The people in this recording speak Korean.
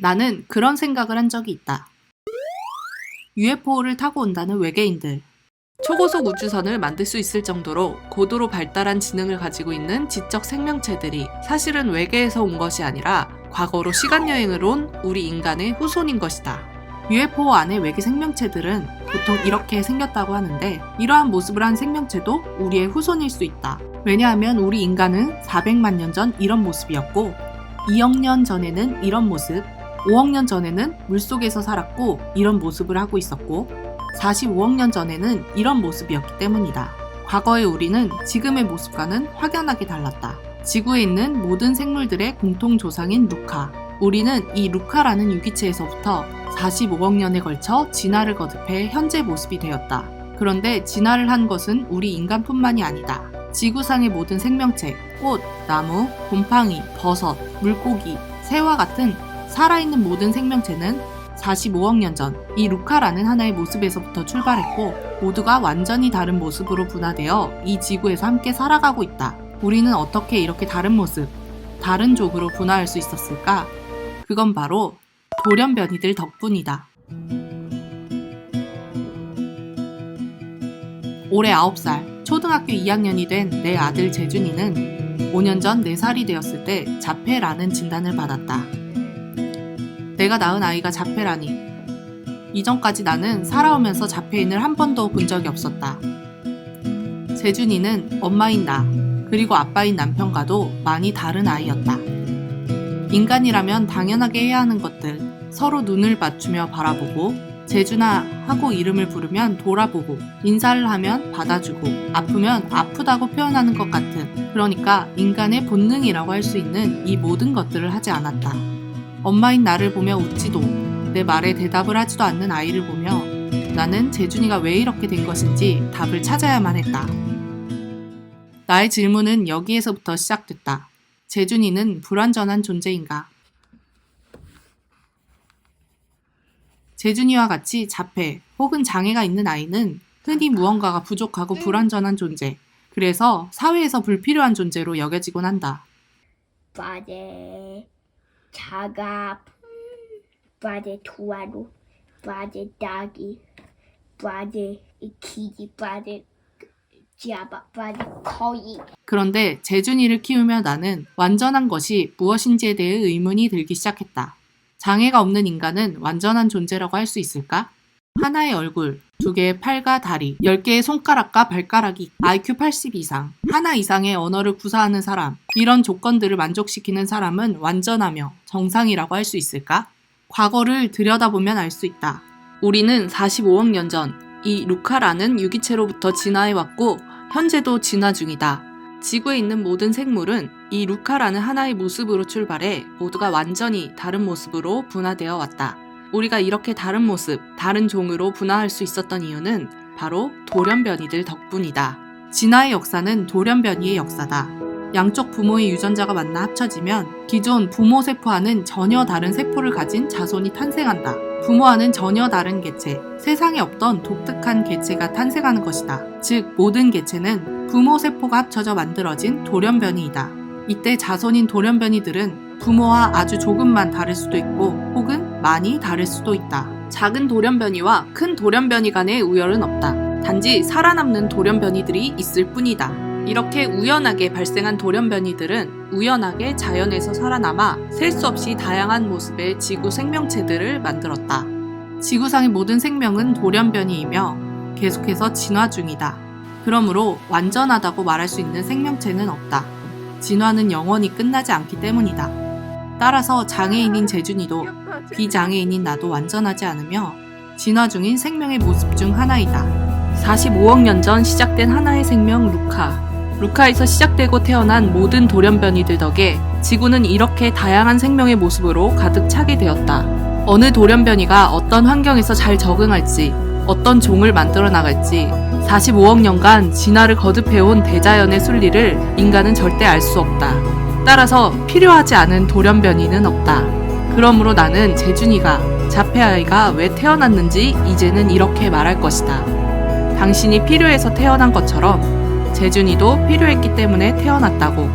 나는 그런 생각을 한 적이 있다. UFO를 타고 온다는 외계인들. 초고속 우주선을 만들 수 있을 정도로 고도로 발달한 지능을 가지고 있는 지적 생명체들이 사실은 외계에서 온 것이 아니라 과거로 시간여행을 온 우리 인간의 후손인 것이다. UFO 안의 외계 생명체들은 보통 이렇게 생겼다고 하는데 이러한 모습을 한 생명체도 우리의 후손일 수 있다. 왜냐하면 우리 인간은 400만 년 전 이런 모습이었고 2억 년 전에는 이런 모습, 5억 년 전에는 물속에서 살았고 이런 모습을 하고 있었고 45억 년 전에는 이런 모습이었기 때문이다. 과거의 우리는 지금의 모습과는 확연하게 달랐다. 지구에 있는 모든 생물들의 공통조상인 루카. 우리는 이 루카라는 유기체에서부터 45억 년에 걸쳐 진화를 거듭해 현재 모습이 되었다. 그런데 진화를 한 것은 우리 인간뿐만이 아니다. 지구상의 모든 생명체, 꽃, 나무, 곰팡이, 버섯, 물고기, 새와 같은 살아있는 모든 생명체는 45억 년 전 이 루카라는 하나의 모습에서부터 출발했고 모두가 완전히 다른 모습으로 분화되어 이 지구에서 함께 살아가고 있다. 우리는 어떻게 이렇게 다른 모습, 다른 족으로 분화할 수 있었을까? 그건 바로 돌연변이들 덕분이다. 올해 9살, 초등학교 2학년이 된 내 아들 재준이는 5년 전 4살이 되었을 때 자폐라는 진단을 받았다. 내가 낳은 아이가 자폐라니. 이전까지 나는 살아오면서 자폐인을 한 번도 본 적이 없었다. 재준이는 엄마인 나, 그리고 아빠인 남편과도 많이 다른 아이였다. 인간이라면 당연하게 해야 하는 것들, 서로 눈을 맞추며 바라보고, 재준아 하고 이름을 부르면 돌아보고, 인사를 하면 받아주고, 아프면 아프다고 표현하는 것 같은, 그러니까 인간의 본능이라고 할 수 있는 이 모든 것들을 하지 않았다. 엄마인 나를 보며 웃지도, 내 말에 대답을 하지도 않는 아이를 보며 나는 재준이가 왜 이렇게 된 것인지 답을 찾아야만 했다. 나의 질문은 여기에서부터 시작됐다. 재준이는 불완전한 존재인가? 재준이와 같이 자폐 혹은 장애가 있는 아이는 흔히 무언가가 부족하고 불완전한 존재, 그래서 사회에서 불필요한 존재로 여겨지곤 한다. 빠제 자가 빠제 투아루 빠제 다기 빠제 키지 빠제 지아바 빠제 거이. 그런데 재준이를 키우며 나는 완전한 것이 무엇인지에 대해 의문이 들기 시작했다. 장애가 없는 인간은 완전한 존재라고 할 수 있을까? 하나의 얼굴, 2개의 팔과 다리, 10개의 손가락과 발가락이, IQ 80 이상, 하나 이상의 언어를 구사하는 사람, 이런 조건들을 만족시키는 사람은 완전하며 정상이라고 할 수 있을까? 과거를 들여다보면 알 수 있다. 우리는 45억 년 전 이 루카라는 유기체로부터 진화해왔고 현재도 진화 중이다. 지구에 있는 모든 생물은 이 루카라는 하나의 모습으로 출발해 모두가 완전히 다른 모습으로 분화되어 왔다. 우리가 이렇게 다른 모습, 다른 종으로 분화할 수 있었던 이유는 바로 돌연변이들 덕분이다. 진화의 역사는 돌연변이의 역사다. 양쪽 부모의 유전자가 만나 합쳐지면 기존 부모 세포와는 전혀 다른 세포를 가진 자손이 탄생한다. 부모와는 전혀 다른 개체, 세상에 없던 독특한 개체가 탄생하는 것이다. 즉, 모든 개체는 부모 세포가 합쳐져 만들어진 돌연변이이다. 이때 자손인 돌연변이들은 부모와 아주 조금만 다를 수도 있고 혹은 많이 다를 수도 있다. 작은 돌연변이와 큰 돌연변이 간의 우열은 없다. 단지 살아남는 돌연변이들이 있을 뿐이다. 이렇게 우연하게 발생한 돌연변이들은 우연하게 자연에서 살아남아 셀 수 없이 다양한 모습의 지구 생명체들을 만들었다. 지구상의 모든 생명은 돌연변이이며 계속해서 진화 중이다. 그러므로 완전하다고 말할 수 있는 생명체는 없다. 진화는 영원히 끝나지 않기 때문이다. 따라서 장애인인 재준이도 비장애인인 나도 완전하지 않으며 진화 중인 생명의 모습 중 하나이다. 45억 년 전 시작된 하나의 생명 루카. 루카에서 시작되고 태어난 모든 돌연변이들 덕에 지구는 이렇게 다양한 생명의 모습으로 가득 차게 되었다. 어느 돌연변이가 어떤 환경에서 잘 적응할지, 어떤 종을 만들어 나갈지 45억 년간 진화를 거듭해온 대자연의 순리를 인간은 절대 알 수 없다. 따라서 필요하지 않은 돌연변이는 없다. 그러므로 나는 재준이가 자폐아이가 왜 태어났는지 이제는 이렇게 말할 것이다. 당신이 필요해서 태어난 것처럼 재준이도 필요했기 때문에 태어났다고.